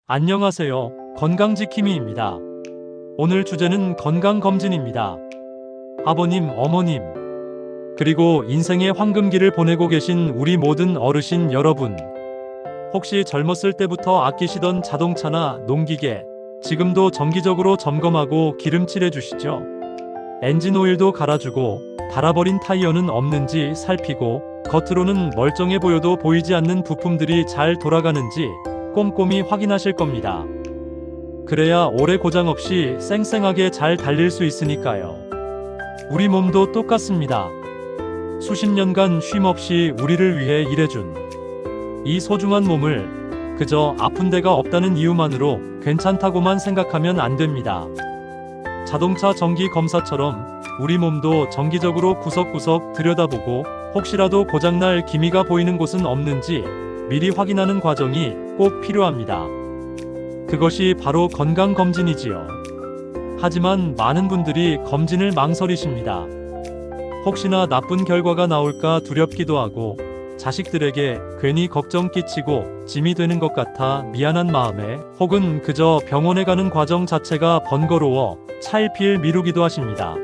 안녕하세요. 건강지킴이입니다. 오늘 주제는 건강검진입니다. 아버님, 어머님, 그리고 인생의 황금기를 보내고 계신 우리 모든 어르신 여러분. 혹시 젊었을 때부터 아끼시던 자동차나 농기계, 지금도 정기적으로 점검하고 기름칠해 주시죠? 엔진 오일도 갈아주고, 닳아버린 타이어는 없는지 살피고, 겉으로는 멀쩡해 보여도 보이지 않는 부품들이 잘 돌아가는지 꼼꼼히 확인하실 겁니다. 그래야 오래 고장 없이 쌩쌩하게 잘 달릴 수 있으니까요. 우리 몸도 똑같습니다. 수십 년간 쉼없이 우리를 위해 일해준 이 소중한 몸을 그저 아픈 데가 없다는 이유만으로 괜찮다고만 생각하면 안 됩니다. 자동차 정기 검사처럼 우리 몸도 정기적으로 구석구석 들여다보고 혹시라도 고장날 기미가 보이는 곳은 없는지 미리 확인하는 과정이 꼭 필요합니다. 그것이 바로 건강검진이지요. 하지만 많은 분들이 검진을 망설이십니다. 혹시나 나쁜 결과가 나올까 두렵기도 하고 자식들에게 괜히 걱정 끼치고 짐이 되는 것 같아 미안한 마음에 혹은 그저 병원에 가는 과정 자체가 번거로워 차일피일 미루기도 하십니다.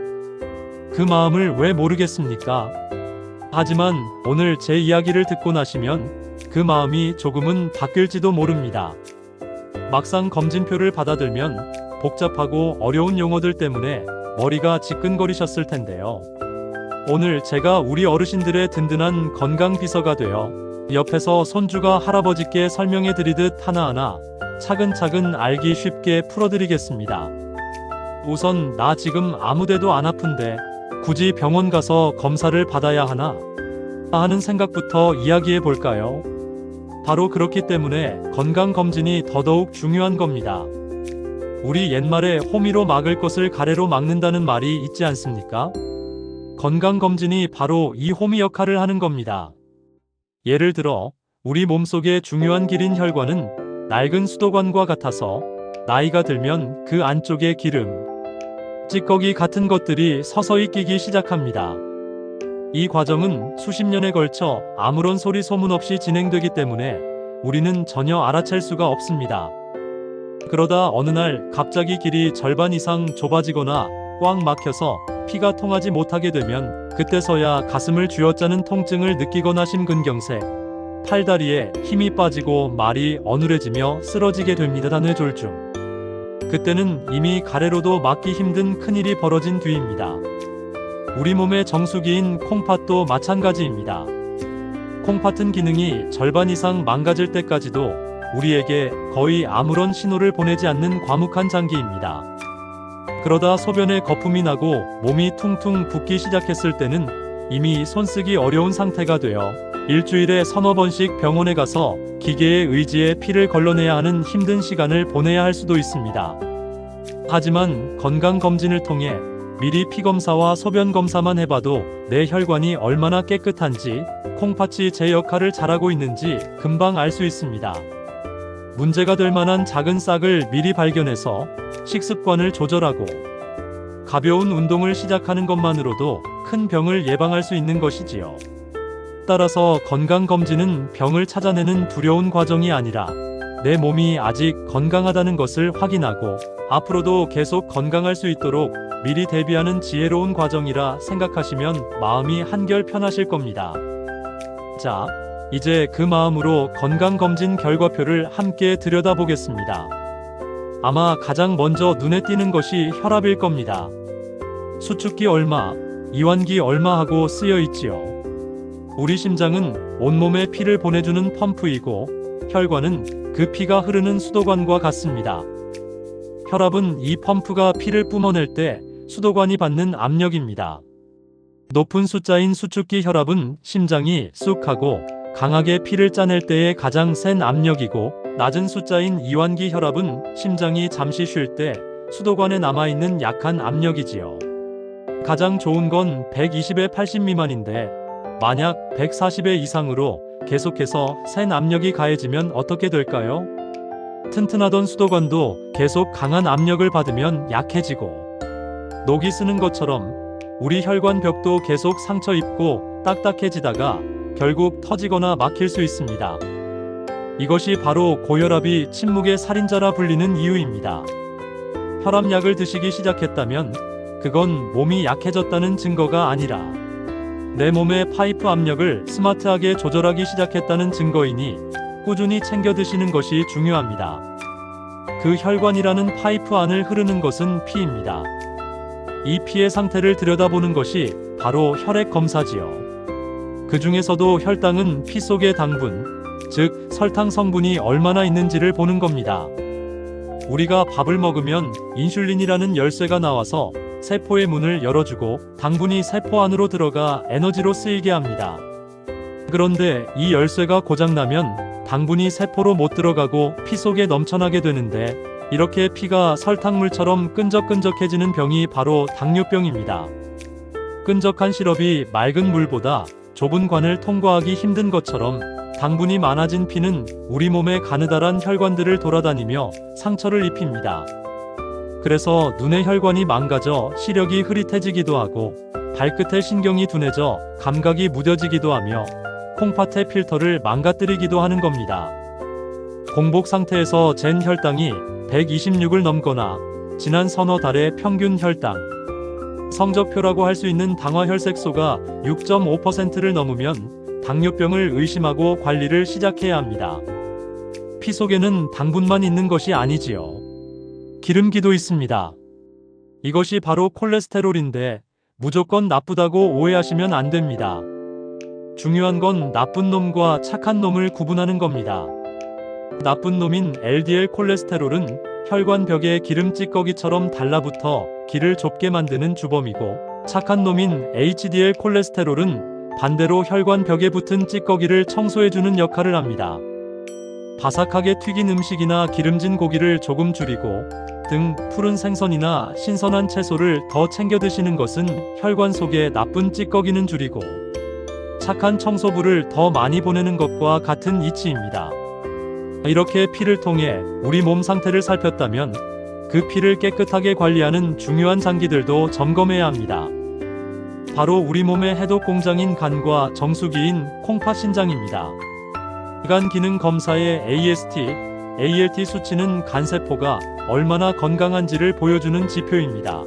그 마음을 왜 모르겠습니까? 하지만 오늘 제 이야기를 듣고 나시면 그 마음이 조금은 바뀔지도 모릅니다. 막상 검진표를 받아들면 복잡하고 어려운 용어들 때문에 머리가 지끈거리셨을 텐데요. 오늘 제가 우리 어르신들의 든든한 건강 비서가 되어 옆에서 손주가 할아버지께 설명해 드리듯 하나하나 차근차근 알기 쉽게 풀어드리겠습니다. 우선 나 지금 아무데도 안 아픈데 굳이 병원 가서 검사를 받아야 하나? 하는 생각부터 이야기해 볼까요? 바로 그렇기 때문에 건강검진이 더더욱 중요한 겁니다. 우리 옛말에 호미로 막을 것을 가래로 막는다는 말이 있지 않습니까? 건강검진이 바로 이 호미 역할을 하는 겁니다. 예를 들어 우리 몸속의 중요한 길인 혈관은 낡은 수도관과 같아서 나이가 들면 그 안쪽의 기름, 찌꺼기 같은 것들이 서서히 끼기 시작합니다. 이 과정은 수십 년에 걸쳐 아무런 소리 소문 없이 진행되기 때문에 우리는 전혀 알아챌 수가 없습니다. 그러다 어느 날 갑자기 길이 절반 이상 좁아지거나 꽉 막혀서 피가 통하지 못하게 되면 그때서야 가슴을 쥐어짜는 통증을 느끼거나 심근경색, 팔다리에 힘이 빠지고 말이 어눌해지며 쓰러지게 됩니다. 뇌졸중. 그때는 이미 가래로도 막기 힘든 큰일이 벌어진 뒤입니다. 우리 몸의 정수기인 콩팥도 마찬가지입니다. 콩팥은 기능이 절반 이상 망가질 때까지도 우리에게 거의 아무런 신호를 보내지 않는 과묵한 장기입니다. 그러다 소변에 거품이 나고 몸이 퉁퉁 붓기 시작했을 때는 이미 손쓰기 어려운 상태가 되어 일주일에 서너 번씩 병원에 가서 기계의 의지에 피를 걸러내야 하는 힘든 시간을 보내야 할 수도 있습니다. 하지만 건강검진을 통해 미리 피검사와 소변검사만 해봐도 내 혈관이 얼마나 깨끗한지 콩팥이 제 역할을 잘하고 있는지 금방 알 수 있습니다. 문제가 될 만한 작은 싹을 미리 발견해서 식습관을 조절하고 가벼운 운동을 시작하는 것만으로도 큰 병을 예방할 수 있는 것이지요. 따라서 건강검진은 병을 찾아내는 두려운 과정이 아니라 내 몸이 아직 건강하다는 것을 확인하고 앞으로도 계속 건강할 수 있도록 미리 대비하는 지혜로운 과정이라 생각하시면 마음이 한결 편하실 겁니다. 자, 이제 그 마음으로 건강검진 결과표를 함께 들여다보겠습니다. 아마 가장 먼저 눈에 띄는 것이 혈압일 겁니다. 수축기 얼마, 이완기 얼마 하고 쓰여 있지요. 우리 심장은 온몸에 피를 보내주는 펌프이고 혈관은 그 피가 흐르는 수도관과 같습니다. 혈압은 이 펌프가 피를 뿜어낼 때 수도관이 받는 압력입니다. 높은 숫자인 수축기 혈압은 심장이 쑥 하고 강하게 피를 짜낼 때의 가장 센 압력이고 낮은 숫자인 이완기 혈압은 심장이 잠시 쉴 때 수도관에 남아있는 약한 압력이지요. 가장 좋은 건 120에 80 미만인데 만약 140에 이상으로 계속해서 센 압력이 가해지면 어떻게 될까요? 튼튼하던 수도관도 계속 강한 압력을 받으면 약해지고 녹이 쓰는 것처럼 우리 혈관 벽도 계속 상처 입고 딱딱해지다가 결국 터지거나 막힐 수 있습니다. 이것이 바로 고혈압이 침묵의 살인자라 불리는 이유입니다. 혈압약을 드시기 시작했다면 그건 몸이 약해졌다는 증거가 아니라 내 몸의 파이프 압력을 스마트하게 조절하기 시작했다는 증거이니 꾸준히 챙겨 드시는 것이 중요합니다. 그 혈관이라는 파이프 안을 흐르는 것은 피입니다. 이 피의 상태를 들여다보는 것이 바로 혈액 검사지요. 그 중에서도 혈당은 피 속의 당분, 즉 설탕 성분이 얼마나 있는지를 보는 겁니다. 우리가 밥을 먹으면 인슐린이라는 열쇠가 나와서 세포의 문을 열어주고 당분이 세포 안으로 들어가 에너지로 쓰이게 합니다. 그런데 이 열쇠가 고장나면 당분이 세포로 못 들어가고 피 속에 넘쳐나게 되는데, 이렇게 피가 설탕물처럼 끈적끈적해지는 병이 바로 당뇨병입니다. 끈적한 시럽이 맑은 물보다 좁은 관을 통과하기 힘든 것처럼 당분이 많아진 피는 우리 몸의 가느다란 혈관들을 돌아다니며 상처를 입힙니다. 그래서 눈의 혈관이 망가져 시력이 흐릿해지기도 하고, 발끝의 신경이 둔해져 감각이 무뎌지기도 하며, 콩팥의 필터를 망가뜨리기도 하는 겁니다. 공복 상태에서 잰 혈당이 126을 넘거나 지난 서너 달의 평균 혈당, 성적표라고 할 수 있는 당화혈색소가 6.5%를 넘으면 당뇨병을 의심하고 관리를 시작해야 합니다. 피 속에는 당분만 있는 것이 아니지요. 기름기도 있습니다. 이것이 바로 콜레스테롤인데 무조건 나쁘다고 오해하시면 안 됩니다. 중요한 건 나쁜 놈과 착한 놈을 구분하는 겁니다. 나쁜 놈인 LDL 콜레스테롤은 혈관 벽에 기름 찌꺼기처럼 달라붙어 길을 좁게 만드는 주범이고, 착한 놈인 HDL 콜레스테롤은 반대로 혈관 벽에 붙은 찌꺼기를 청소해주는 역할을 합니다. 바삭하게 튀긴 음식이나 기름진 고기를 조금 줄이고 등 푸른 생선이나 신선한 채소를 더 챙겨 드시는 것은 혈관 속에 나쁜 찌꺼기는 줄이고 착한 청소부를 더 많이 보내는 것과 같은 이치입니다. 이렇게 피를 통해 우리 몸 상태를 살폈다면 그 피를 깨끗하게 관리하는 중요한 장기들도 점검해야 합니다. 바로 우리 몸의 해독 공장인 간과 정수기인 콩팥 신장입니다. 간 기능 검사의 AST, ALT 수치는 간세포가 얼마나 건강한지를 보여주는 지표입니다.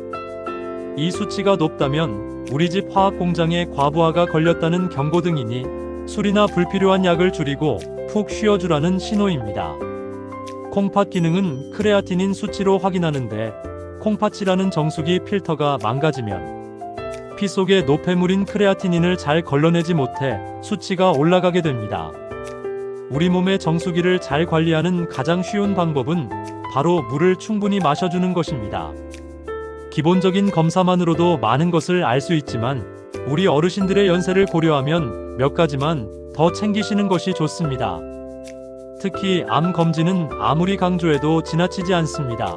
이 수치가 높다면 우리 집 화학 공장에 과부하가 걸렸다는 경고등이니 술이나 불필요한 약을 줄이고 푹 쉬어주라는 신호입니다. 콩팥 기능은 크레아티닌 수치로 확인하는데, 콩팥이라는 정수기 필터가 망가지면 피 속의 노폐물인 크레아티닌을 잘 걸러내지 못해 수치가 올라가게 됩니다. 우리 몸의 정수기를 잘 관리하는 가장 쉬운 방법은 바로 물을 충분히 마셔주는 것입니다. 기본적인 검사만으로도 많은 것을 알 수 있지만 우리 어르신들의 연세를 고려하면 몇 가지만 더 챙기시는 것이 좋습니다. 특히 암 검진은 아무리 강조해도 지나치지 않습니다.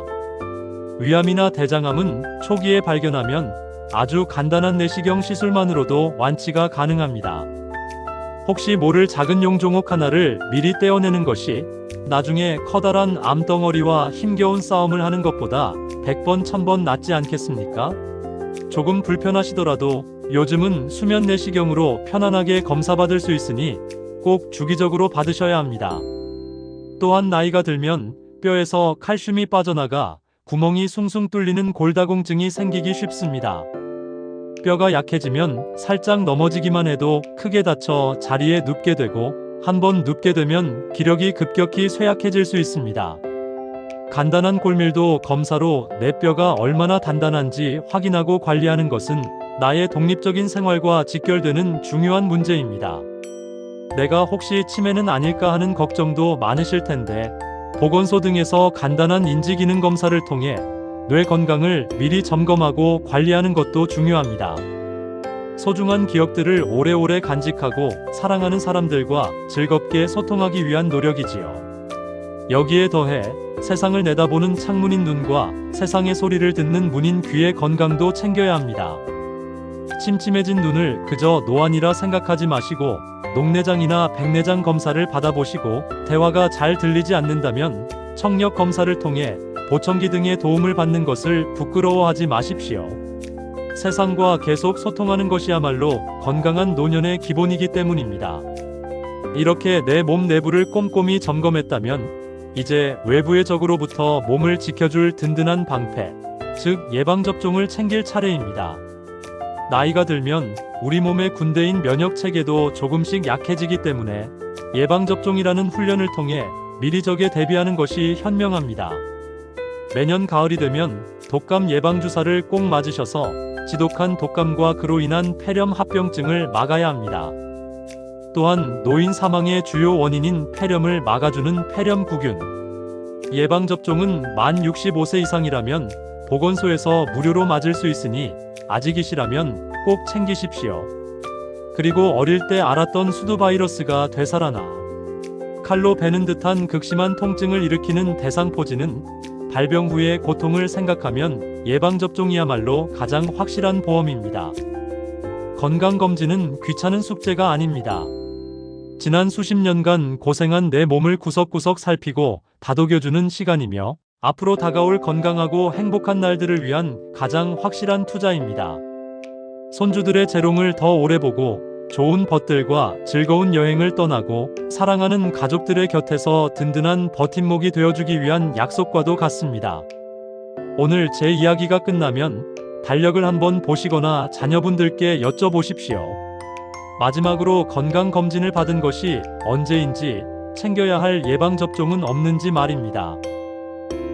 위암이나 대장암은 초기에 발견하면 아주 간단한 내시경 시술만으로도 완치가 가능합니다. 혹시 모를 작은 용종옥 하나를 미리 떼어내는 것이 나중에 커다란 암덩어리와 힘겨운 싸움을 하는 것보다 100번 1000번 낫지 않겠습니까? 조금 불편하시더라도 요즘은 수면 내시경으로 편안하게 검사받을 수 있으니 꼭 주기적으로 받으셔야 합니다. 또한 나이가 들면 뼈에서 칼슘이 빠져나가 구멍이 숭숭 뚫리는 골다공증이 생기기 쉽습니다. 뼈가 약해지면 살짝 넘어지기만 해도 크게 다쳐 자리에 눕게 되고, 한번 눕게 되면 기력이 급격히 쇠약해질 수 있습니다. 간단한 골밀도 검사로 내 뼈가 얼마나 단단한지 확인하고 관리하는 것은 나의 독립적인 생활과 직결되는 중요한 문제입니다. 내가 혹시 치매는 아닐까 하는 걱정도 많으실 텐데, 보건소 등에서 간단한 인지기능 검사를 통해 뇌 건강을 미리 점검하고 관리하는 것도 중요합니다. 소중한 기억들을 오래오래 간직하고 사랑하는 사람들과 즐겁게 소통하기 위한 노력이지요. 여기에 더해 세상을 내다보는 창문인 눈과 세상의 소리를 듣는 문인 귀의 건강도 챙겨야 합니다. 침침해진 눈을 그저 노안이라 생각하지 마시고 녹내장이나 백내장 검사를 받아보시고, 대화가 잘 들리지 않는다면 청력 검사를 통해 보청기 등의 도움을 받는 것을 부끄러워하지 마십시오. 세상과 계속 소통하는 것이야말로 건강한 노년의 기본이기 때문입니다. 이렇게 내 몸 내부를 꼼꼼히 점검했다면 이제 외부의 적으로부터 몸을 지켜줄 든든한 방패, 즉 예방접종을 챙길 차례입니다. 나이가 들면 우리 몸의 군대인 면역체계도 조금씩 약해지기 때문에 예방접종이라는 훈련을 통해 미리 적에 대비하는 것이 현명합니다. 매년 가을이 되면 독감 예방주사를 꼭 맞으셔서 지독한 독감과 그로 인한 폐렴 합병증을 막아야 합니다. 또한 노인 사망의 주요 원인인 폐렴을 막아주는 폐렴구균 예방접종은 만 65세 이상이라면 보건소에서 무료로 맞을 수 있으니 아직이시라면 꼭 챙기십시오. 그리고 어릴 때 알았던 수두바이러스가 되살아나 칼로 베는 듯한 극심한 통증을 일으키는 대상포진은 발병 후의 고통을 생각하면 예방접종이야말로 가장 확실한 보험입니다. 건강검진은 귀찮은 숙제가 아닙니다. 지난 수십 년간 고생한 내 몸을 구석구석 살피고 다독여주는 시간이며 앞으로 다가올 건강하고 행복한 날들을 위한 가장 확실한 투자입니다. 손주들의 재롱을 더 오래 보고 좋은 벗들과 즐거운 여행을 떠나고 사랑하는 가족들의 곁에서 든든한 버팀목이 되어주기 위한 약속과도 같습니다. 오늘 제 이야기가 끝나면 달력을 한번 보시거나 자녀분들께 여쭤보십시오. 마지막으로 건강검진을 받은 것이 언제인지 챙겨야 할 예방접종은 없는지 말입니다.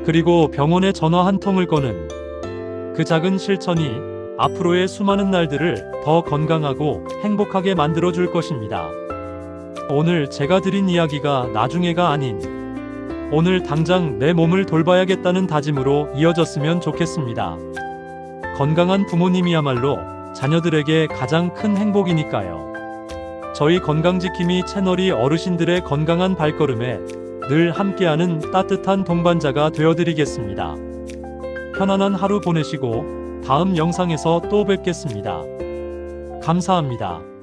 그리고 병원에 전화 한 통을 거는 그 작은 실천이 앞으로의 수많은 날들을 더 건강하고 행복하게 만들어줄 것입니다. 오늘 제가 드린 이야기가 나중에가 아닌 오늘 당장 내 몸을 돌봐야겠다는 다짐으로 이어졌으면 좋겠습니다. 건강한 부모님이야말로 자녀들에게 가장 큰 행복이니까요. 저희 건강지킴이 채널이 어르신들의 건강한 발걸음에 늘 함께하는 따뜻한 동반자가 되어드리겠습니다. 편안한 하루 보내시고 다음 영상에서 또 뵙겠습니다. 감사합니다.